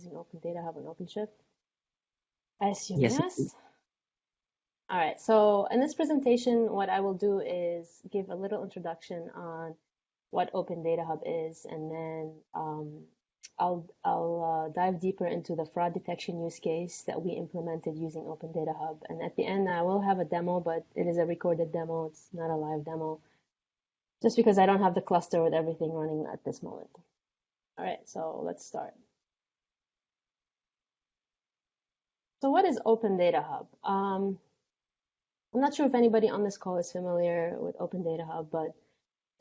using OpenDataHub and OpenShift? I assume Yes, yes. All right, so in this presentation, what I will do is give a little introduction on what OpenDataHub is, and then I'll dive deeper into the fraud detection use case that we implemented using OpenDataHub. And at the end, I will have a demo, but it is a recorded demo. It's not a live demo, just because I don't have the cluster with everything running at this moment. All right, so let's start. So what is OpenDataHub? I'm not sure if anybody on this call is familiar with OpenDataHub, but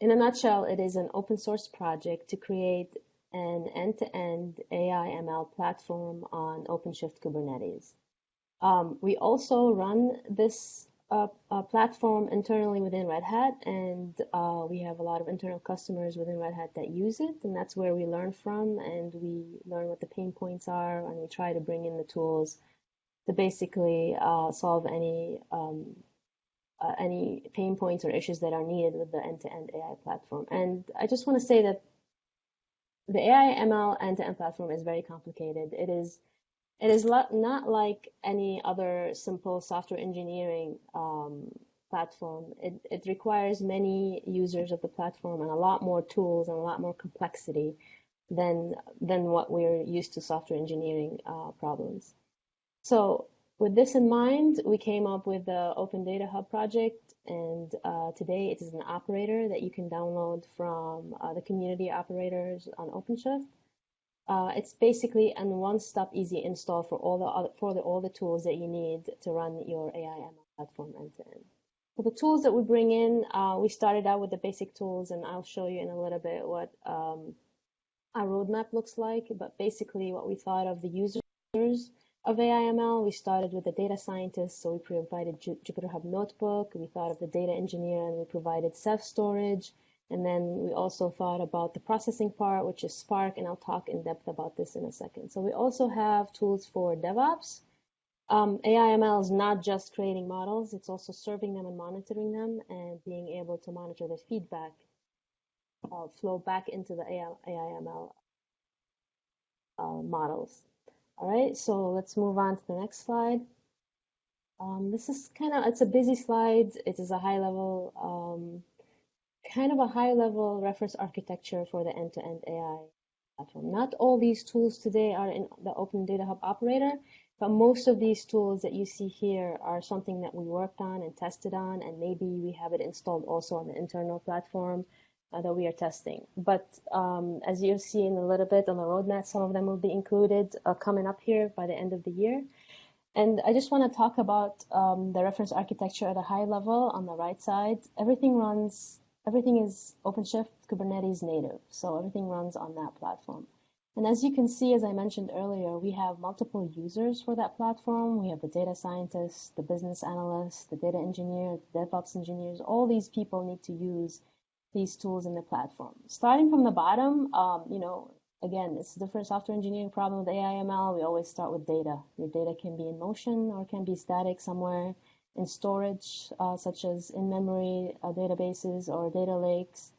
in a nutshell, it is an open source project to create an end-to-end AI ML platform on OpenShift Kubernetes. We also run this platform internally within Red Hat, and we have a lot of internal customers within Red Hat that use it, and that's where we learn from, and we learn what the pain points are, and we try to bring in the tools to basically solve any pain points or issues that are needed with the end-to-end AI platform. And I just want to say that the AI ML end-to-end platform is very complicated. It is not like any other simple software engineering platform. It requires many users of the platform and a lot more tools and a lot more complexity than what we're used to software engineering problems. So with this in mind, we came up with the OpenDataHub project, and today it is an operator that you can download from the community operators on OpenShift. It's basically a one-stop easy install for all the tools that you need to run your AI ML platform end-to-end. For the tools that we bring in, we started out with the basic tools, and I'll show you in a little bit what our roadmap looks like. But basically, what we thought of the users of AI/ML, we started with the data scientist, so we provided Jupyter Hub Notebook. We thought of the data engineer, and we provided self-storage. And then we also thought about the processing part, which is Spark, and I'll talk in depth about this in a second. So we also have tools for DevOps. AI/ML is not just creating models, it's also serving them and monitoring them and being able to monitor the feedback flow back into the AI/ML models. All right, so let's move on to the next slide. This is it's a busy slide. It is a high-level, high-level reference architecture for the end-to-end AI platform. Not all these tools today are in the OpenDataHub operator, but most of these tools that you see here are something that we worked on and tested on, and maybe we have it installed also on the internal platform that we are testing. But as you'll see in a little bit on the roadmap, some of them will be included coming up here by the end of the year. And I just want to talk about the reference architecture at a high level on the right side. Everything is OpenShift Kubernetes native, so everything runs on that platform. And as you can see, as I mentioned earlier, we have multiple users for that platform. We have the data scientists, the business analysts, the data engineer, the DevOps engineers. All these people need to use these tools in the platform. Starting from the bottom, again, it's a different software engineering problem with AI/ML. We always start with data. Your data can be in motion or can be static somewhere in storage, such as in-memory databases or data lakes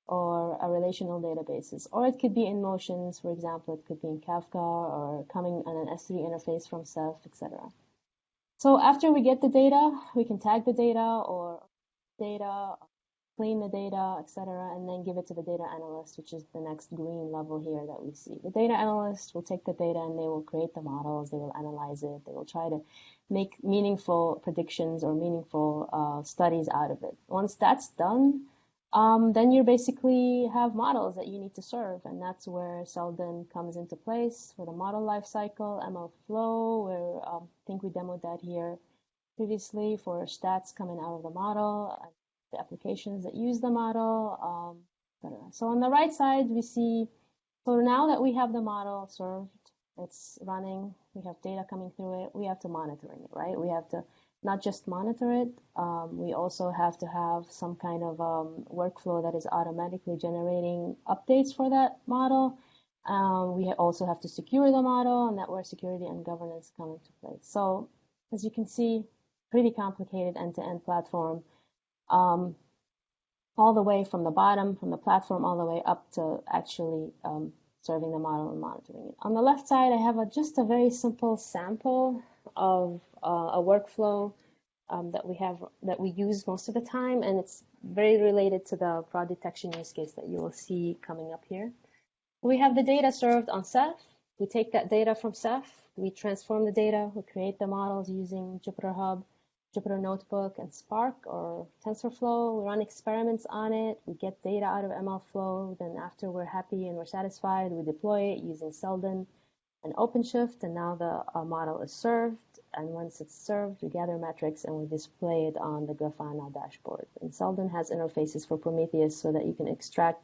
or relational databases. Or it could be in motions, for example, it could be in Kafka or coming on an S3 interface from Ceph, etc. So after we get the data, we can tag the data or data, clean the data, etc., and then give it to the data analyst, which is the next green level here that we see. The data analyst will take the data and they will create the models, they will analyze it, they will try to make meaningful predictions or meaningful studies out of it. Once that's done, then you basically have models that you need to serve, and that's where Selden comes into place for the model lifecycle, MLflow, where I think we demoed that here previously for stats coming out of the model, the applications that use the model, etc. So on the right side, we see, so now that we have the model served, it's running, we have data coming through it, we have to monitor it, right? We have to not just monitor it, we also have to have some kind of workflow that is automatically generating updates for that model. We also have to secure the model, and that's where security and governance come into place. So as you can see, pretty complicated end-to-end platform. All the way from the bottom, from the platform, all the way up to actually serving the model and monitoring it. On the left side, I have just a very simple sample of a workflow that we use most of the time, and it's very related to the fraud detection use case that you will see coming up here. We have the data served on Ceph. We take that data from Ceph, we transform the data, we create the models using JupyterHub, Jupyter Notebook, and Spark or TensorFlow. We run experiments on it, we get data out of MLflow, then after we're happy and we're satisfied, we deploy it using Selden and OpenShift, and now the model is served. And once it's served, we gather metrics and we display it on the Grafana dashboard. And Selden has interfaces for Prometheus so that you can extract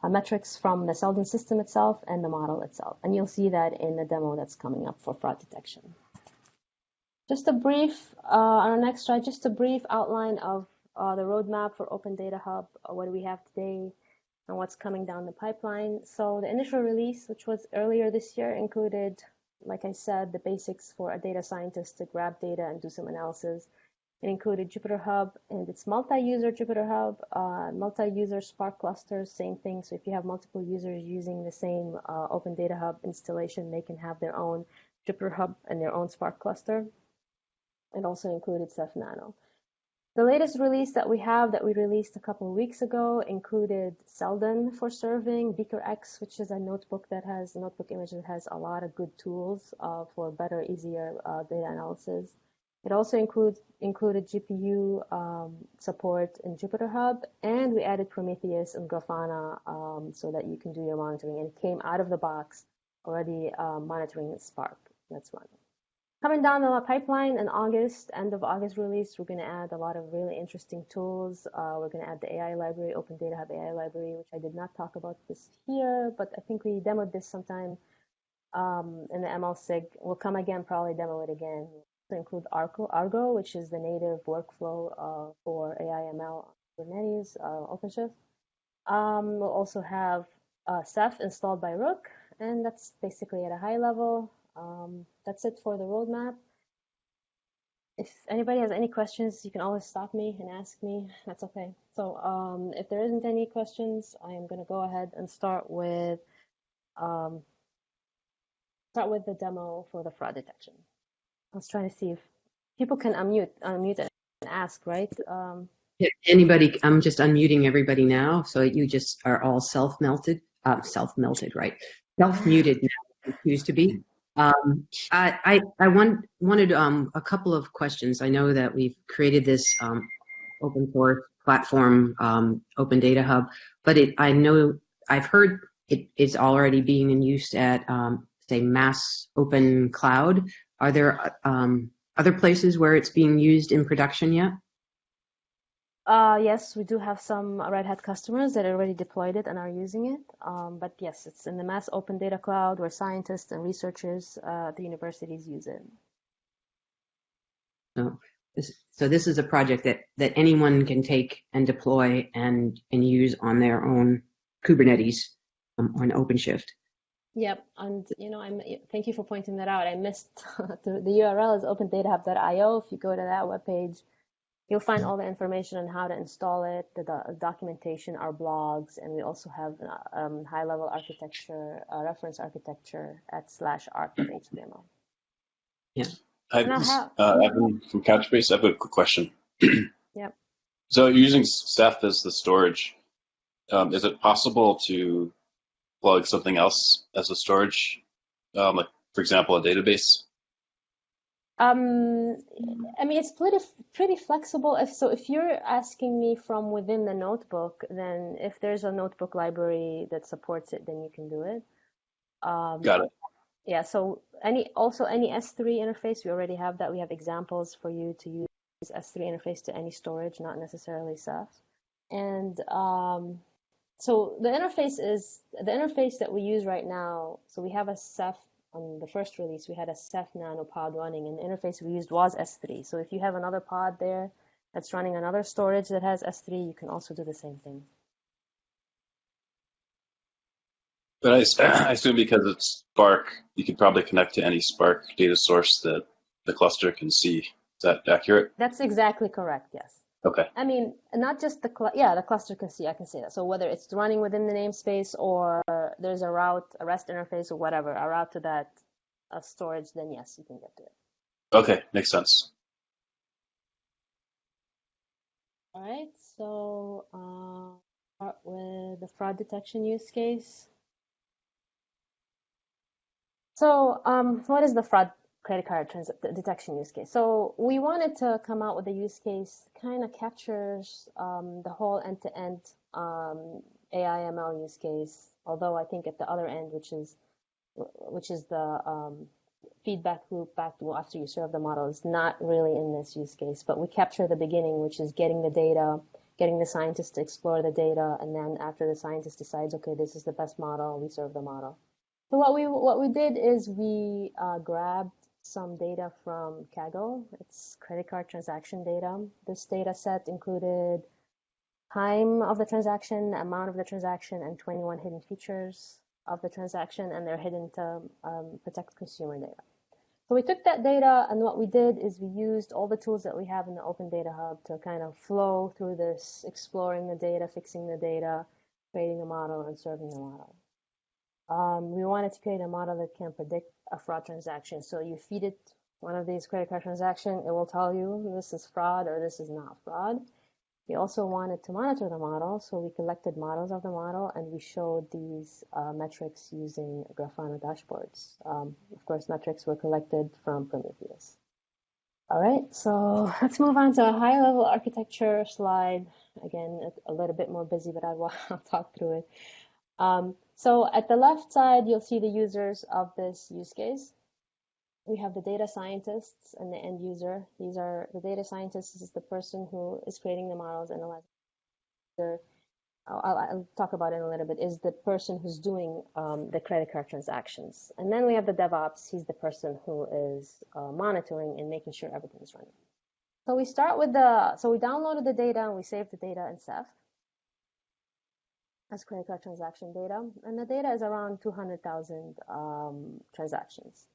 metrics from the Selden system itself and the model itself. And you'll see that in the demo that's coming up for fraud detection. Just a brief, on our next slide, just a brief outline of the roadmap for OpenDataHub, what do we have today, and what's coming down the pipeline. So the initial release, which was earlier this year, included, like I said, the basics for a data scientist to grab data and do some analysis. It included JupyterHub and its multi-user JupyterHub, multi-user Spark clusters, same thing. So if you have multiple users using the same OpenDataHub installation, they can have their own JupyterHub and their own Spark cluster. It also included Ceph Nano. The latest release that we released a couple of weeks ago included Selden for serving, BeakerX, which is a notebook image that has a lot of good tools for better, easier data analysis. It also included GPU support in JupyterHub, and we added Prometheus and Grafana so that you can do your monitoring. And it came out of the box already monitoring Spark. That's one. Coming down the pipeline in August, end of August release, we're going to add a lot of really interesting tools. We're going to add the AI library, OpenDataHub AI library, which I did not talk about this here, but I think we demoed this sometime in the MLSig. We'll come again, probably demo it again. To include Argo, which is the native workflow for AI ML on Kubernetes, OpenShift. We'll also have Ceph installed by Rook, and that's basically at a high level. That's it for the roadmap. If anybody has any questions, you can always stop me and ask me. That's okay. So if there isn't any questions, I am going to go ahead and start with the demo for the fraud detection. I was trying to see if people can unmute and ask, right? Yeah, anybody, I'm just unmuting everybody now, so you just are all self-muted, right? Self-muted now, choose to be. I wanted a couple of questions. I know that we've created this open source platform, OpenDataHub, but I know I've heard it is already being in use at, say, Mass Open Cloud. Are there other places where it's being used in production yet? Yes, we do have some Red Hat customers that already deployed it and are using it. But yes, it's in the Mass Open Data Cloud where scientists and researchers at the universities use it. So this is a project that anyone can take and deploy and use on their own Kubernetes on OpenShift. Yep, and thank you for pointing that out. I missed the URL is opendatahub.io. If you go to that webpage, you'll find all the information on how to install it, the documentation, our blogs, and we also have HighLevel Architecture, reference architecture at /arc.html. Yeah. Evan from Couchbase. I have a quick question. Yep. So you're using Ceph as the storage. Is it possible to plug something else as a storage, like, for example, a database? I mean, it's pretty flexible. If you're asking me from within the notebook, then if there's a notebook library that supports it, then you can do it. Got it. Yeah. So any S3 interface, we already have that. We have examples for you to use S3 interface to any storage, not necessarily Ceph. And so the interface that we use right now. So we have a Ceph. On the first release, we had a Ceph Nano pod running, and the interface we used was S3. So if you have another pod there that's running another storage that has S3, you can also do the same thing. But I assume because it's Spark, you could probably connect to any Spark data source that the cluster can see. Is that accurate? That's exactly correct, yes. Okay. I mean, not just the the cluster can see. I can say that. So whether it's running within the namespace or there's a route, a REST interface or whatever, a route to that storage, then yes, you can get to it. Okay, makes sense. All right. So start with the fraud detection use case. So what is the fraud credit card detection use case? So we wanted to come out with a use case kind of captures the whole end-to-end AI/ML use case. Although I think at the other end, which is the feedback loop back to after you serve the model, is not really in this use case. But we capture the beginning, which is getting the data, getting the scientist to explore the data, and then after the scientist decides, okay, this is the best model, we serve the model. So what we did is we grabbed some data from Kaggle. It's credit card transaction data. This data set included time of the transaction, amount of the transaction, and 21 hidden features of the transaction, and they're hidden to protect consumer data. So we took that data, and what we did is we used all the tools that we have in the OpenDataHub to kind of flow through this, exploring the data, fixing the data, creating a model, and serving the model. We wanted to create a model that can predict a fraud transaction. So you feed it one of these credit card transactions, it will tell you this is fraud or this is not fraud. We also wanted to monitor the model, so we collected models of the model and we showed these metrics using Grafana dashboards. Of course, metrics were collected from Prometheus. All right, so let's move on to a high-level architecture slide. Again, a little bit more busy, but I'll talk through it. So at the left side, you'll see the users of this use case. We have the data scientists and the end user. These are the data scientist is the person who is creating the models, and I'll talk about it in a little bit, is the person who's doing the credit card transactions. And then we have the DevOps. He's the person who is monitoring and making sure everything is running. So we start with so we downloaded the data and we saved the data in Ceph as credit card transaction data. And the data is around 200,000 transactions.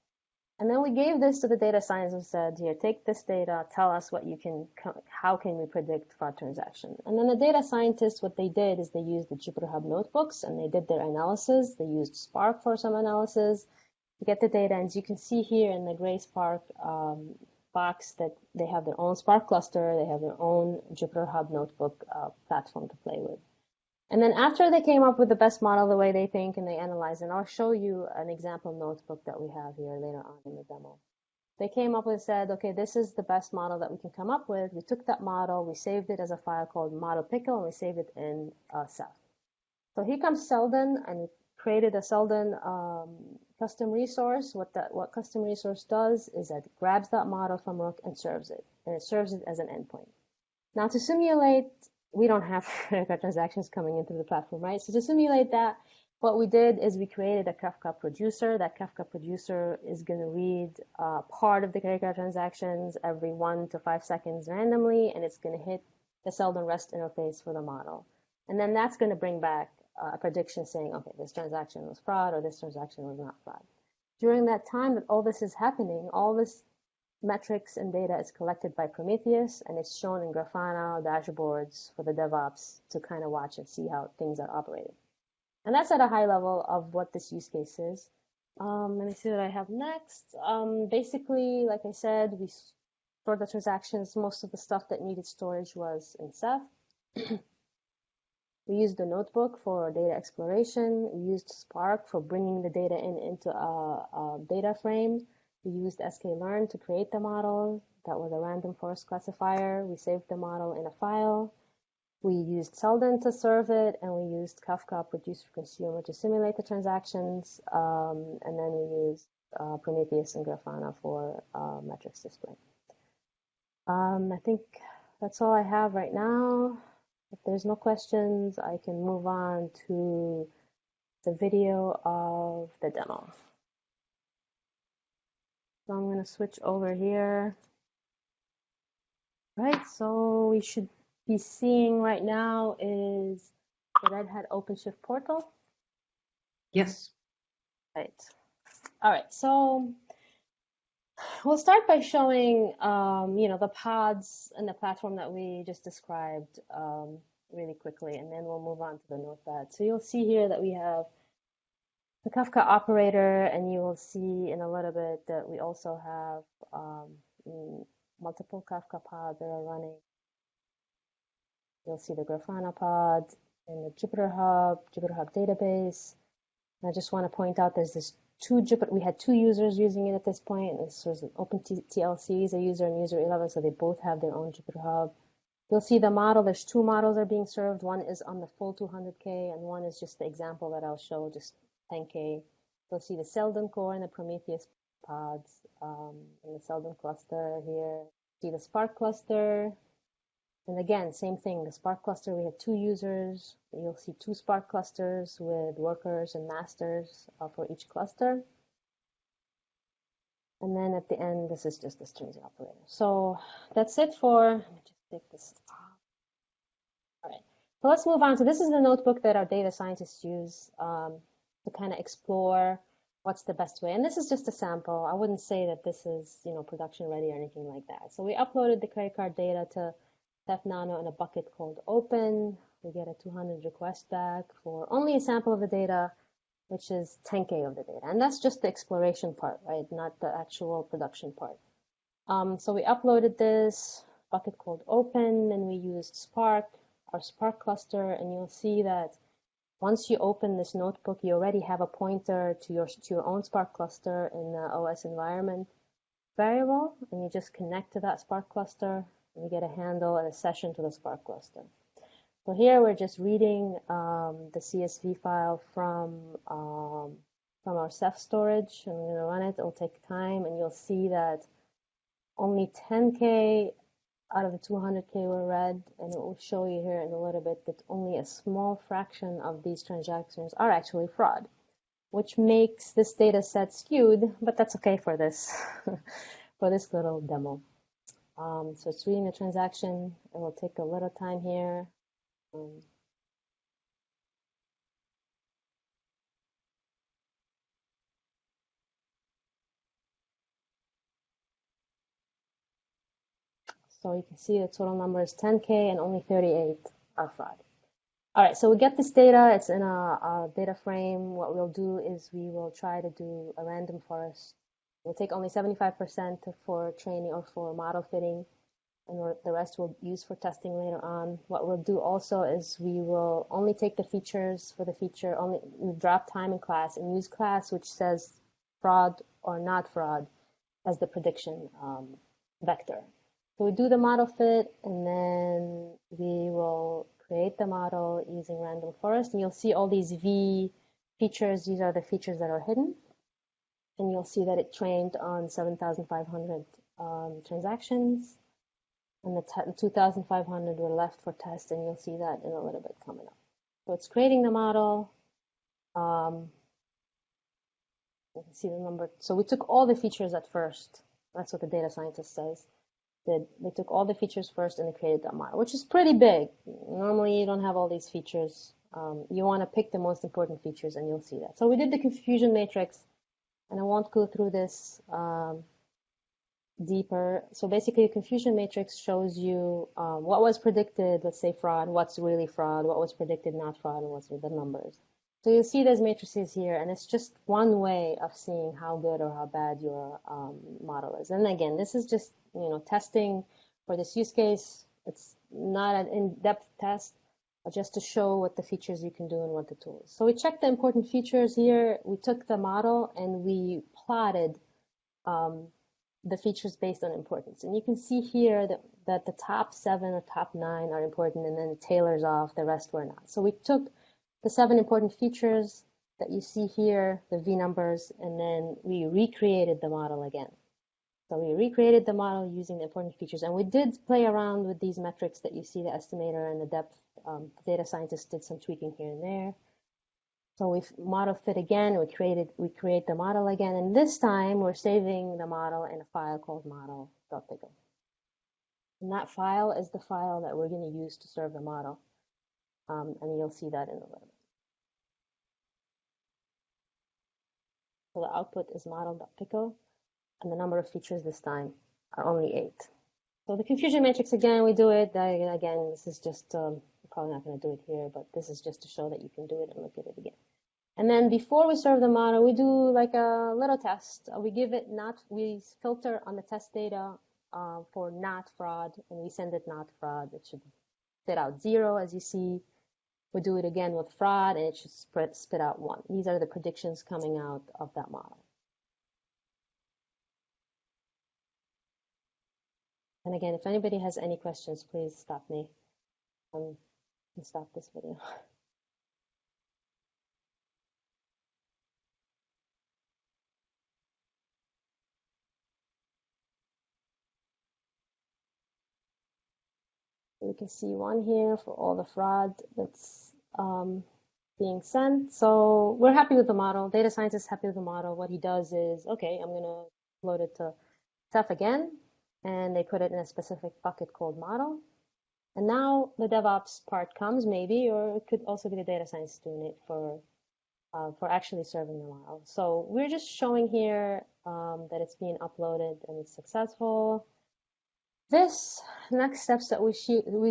And then we gave this to the data science and said, here, take this data, tell us how can we predict fraud transaction? And then the data scientists, what they did is they used the JupyterHub notebooks and they did their analysis. They used Spark for some analysis to get the data. And as you can see here in the gray Spark box that they have their own Spark cluster, they have their own JupyterHub notebook platform to play with. And then after they came up with the best model, the way they think, and they analyze, and I'll show you an example notebook that we have here later on in the demo. They came up and said, okay, this is the best model that we can come up with. We took that model, we saved it as a file called model pickle, and we saved it in Ceph. So here comes Selden, and we created a Selden custom resource. What custom resource does is that it grabs that model from Rook and serves it, and it serves it as an endpoint. Now to simulate, we don't have credit card transactions coming in through the platform, right? So to simulate that, what we did is we created a Kafka producer. That Kafka producer is going to read part of the credit card transactions every 1 to 5 seconds randomly, and it's going to hit the Selden REST interface for the model. And then that's going to bring back a prediction saying, okay, this transaction was fraud or this transaction was not fraud. During that time that all this is happening, all this metrics and data is collected by Prometheus, and it's shown in Grafana dashboards for the DevOps to kind of watch and see how things are operating. And that's at a high level of what this use case is. Let me see what I have next. Basically, like I said, we stored the transactions. Most of the stuff that needed storage was in Ceph. We used the notebook for data exploration. We used Spark for bringing the data into a data frame. We used sklearn to create the model. That was a random forest classifier. We saved the model in a file. We used Selden to serve it, and we used Kafka producer consumer to simulate the transactions. And then we used Prometheus and Grafana for metrics display. I think that's all I have right now. If there's no questions, I can move on to the video of the demo. So I'm going to switch over here. Right, so we should be seeing right now is the Red Hat OpenShift portal. Yes. Right. All right, so We'll start by showing, the pods and the platform that we just described really quickly, and then we'll move on to the notepad. So you'll see here that we have the Kafka operator, and you will see in a little bit that we also have multiple Kafka pods that are running. You'll see the Grafana pod and the JupyterHub database. And I just want to point out there's this we had two users using it at this point. This was an OpenTLCs, a user and user 11, so they both have their own JupyterHub. You'll see the model, there's two models are being served. One is on the full 200K, and one is just the example that I'll show, just 10K. You'll see the Selden core and the Prometheus pods in the Selden cluster here. See the Spark cluster. And again, same thing, the Spark cluster, we have two users. You'll see two Spark clusters with workers and masters for each cluster. And then at the end, this is just the strings operator. So that's it for, let me just take this off. All right, so let's move on. So this is the notebook that our data scientists use to kind of explore what's the best way. And this is just a sample. I wouldn't say that this is, production ready or anything like that. So we uploaded the credit card data to Ceph Nano in a bucket called open. We get a 200 request back for only a sample of the data, which is 10K of the data. And that's just the exploration part, right? Not the actual production part. So we uploaded this bucket called open, and we used Spark, our Spark cluster, and you'll see that once you open this notebook, you already have a pointer to your own Spark cluster in the OS environment variable, and you just connect to that Spark cluster. We get a handle and a session to the Spark cluster. So here we're just reading the CSV file from our Ceph storage. I'm going to run it. It'll take time, and you'll see that only 10K out of the 200K were read, and it will show you here in a little bit that only a small fraction of these transactions are actually fraud, which makes this data set skewed, but that's okay for this for this little demo. So it's reading the transaction. It will take a little time here. So you can see the total number is 10K and only 38 are fraud. All right, so we get this data. It's in a data frame. What we'll do is we will try to do a random forest. We'll take only 75% for training or for model fitting, and the rest we'll use for testing later on. What we'll do also is we will only take the features for the feature, only drop time in class and use class which says fraud or not fraud as the prediction vector. So we do the model fit, and then we will create the model using random forest, and you'll see all these V features. These are the features that are hidden, and you'll see that it trained on 7,500 transactions, and the 2,500 were left for test, and you'll see that in a little bit coming up. So it's creating the model. You can see the number. So we took all the features at first. That's what the data scientist says. They took all the features first and they created that model, which is pretty big. Normally you don't have all these features. You want to pick the most important features, and you'll see that. So we did the confusion matrix, and I won't go through this deeper. So basically, the confusion matrix shows you what was predicted, let's say fraud, what's really fraud, what was predicted not fraud, and what's the numbers. So you'll see those matrices here, and it's just one way of seeing how good or how bad your model is. And again, this is just testing for this use case. It's not an in-depth test, but just to show what the features you can do and what the tools. So we checked the important features here. We took the model and we plotted the features based on importance. And you can see here that the top 7 or top 9 are important, and then it tailors off, the rest were not. So we took the 7 important features that you see here, the V numbers, and then we recreated the model again. So we recreated the model using the important features, and we did play around with these metrics that you see, the estimator and the depth. The data scientist did some tweaking here and there. So we model fit again, we create the model again, and this time we're saving the model in a file called model.pickle. And that file is the file that we're going to use to serve the model. And you'll see that in a little bit. So the output is model.pickle. and the number of features this time are only 8. So the confusion matrix, again, we do it. Again, this is just, probably not going to do it here, but this is just to show that you can do it and look at it again. And then before we serve the model, we do like a little test. We filter on the test data for not fraud, and we send it not fraud. It should spit out 0, as you see. We do it again with fraud, and it should spit out 1. These are the predictions coming out of that model. And again, if anybody has any questions, please stop me. And stop this video. We can see 1 here for all the fraud that's being sent. So we're happy with the model. Data scientist is happy with the model. What he does is, okay, I'm going to load it to Ceph again, and they put it in a specific bucket called model. And now the DevOps part comes, maybe, or it could also be the data science doing it for actually serving the model. So we're just showing here that it's being uploaded and it's successful. This next steps that we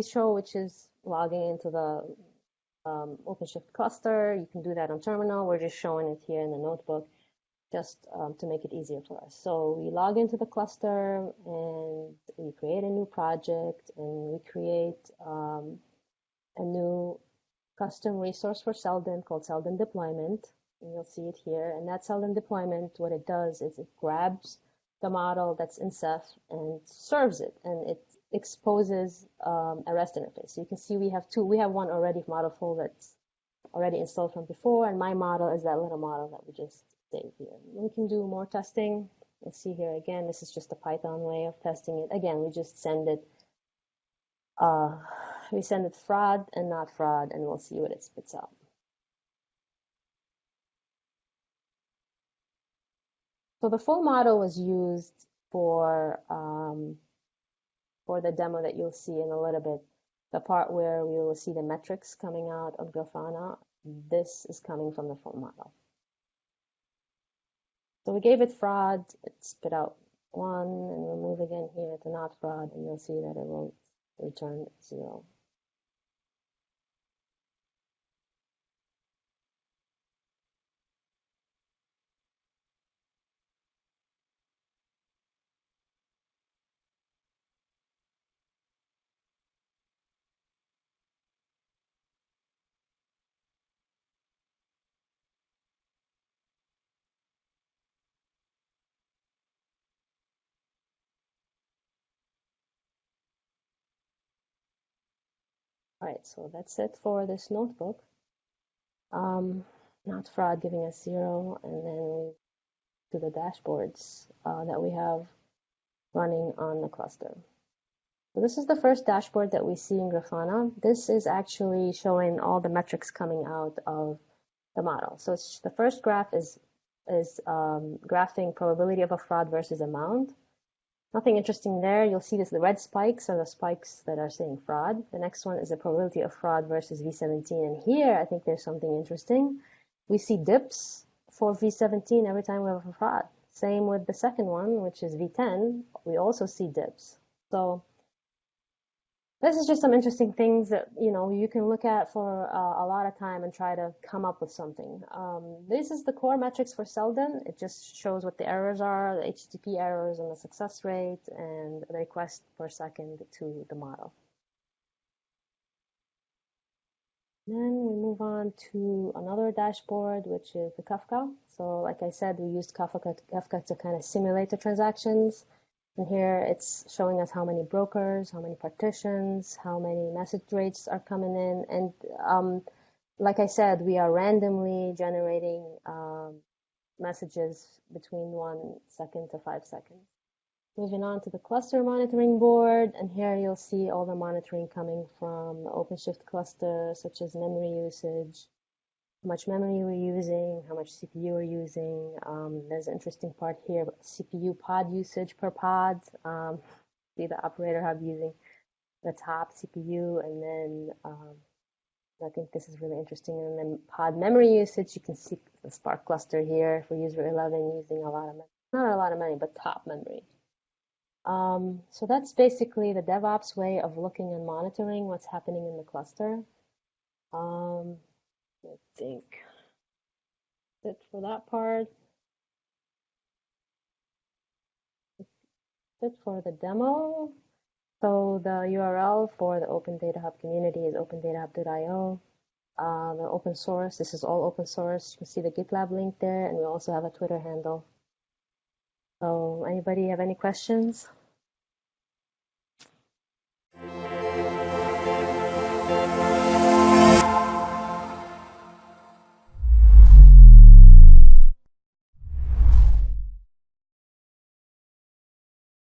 show, which is logging into the OpenShift cluster. You can do that on terminal. We're just showing it here in the notebook just to make it easier for us. So we log into the cluster and we create a new project, and we create a new custom resource for Selden called Selden deployment. And you'll see it here. And that Selden deployment, what it does is it grabs the model that's in Ceph and serves it, and it exposes a REST interface. So you can see we have 2. We have one already modelful that's already installed from before, and my model is that little model that we just saved here. We can do more testing. You'll see here again, this is just a Python way of testing it. Again, we just send it fraud and not fraud, and we'll see what it spits out. So the full model was used for the demo that you'll see in a little bit. The part where we will see the metrics coming out of Grafana, this is coming from the full model. So we gave it fraud, it spit out 1, and we'll move again here to not fraud, and you'll see that it will return 0. All right, so that's it for this notebook. Not fraud giving us 0, and then to the dashboards that we have running on the cluster. So this is the first dashboard that we see in Grafana. This is actually showing all the metrics coming out of the model. So the first graph is graphing probability of a fraud versus amount. Nothing interesting there. You'll see the red spikes are the spikes that are saying fraud. The next one is the probability of fraud versus V17. And here, I think there's something interesting. We see dips for V17 every time we have a fraud. Same with the second one, which is V10. We also see dips. So this is just some interesting things that you can look at for a lot of time and try to come up with something. This is the core metrics for Selden. It just shows what the errors are, the HTTP errors and the success rate and the request per second to the model. Then we move on to another dashboard, which is the Kafka. So like I said, we used Kafka to kind of simulate the transactions. And here it's showing us how many brokers, how many partitions, how many message rates are coming in. And like I said, we are randomly generating messages between 1 second to 5 seconds. Moving on to the cluster monitoring board, and here you'll see all the monitoring coming from the OpenShift cluster, such as memory usage, how much memory we're using, how much CPU we're using. There's an interesting part here, CPU pod usage per pod. See the operator hub using the top CPU, and then I think this is really interesting. And then pod memory usage, you can see the Spark cluster here for user 11 using a lot of memory. not a lot of memory, but top memory. So that's basically the DevOps way of looking and monitoring what's happening in the cluster. I think that's it for that part. That's it for the demo. So the URL for the OpenDataHub community is opendatahub.io. The open source, this is all open source. You can see the GitLab link there, and we also have a Twitter handle. So anybody have any questions?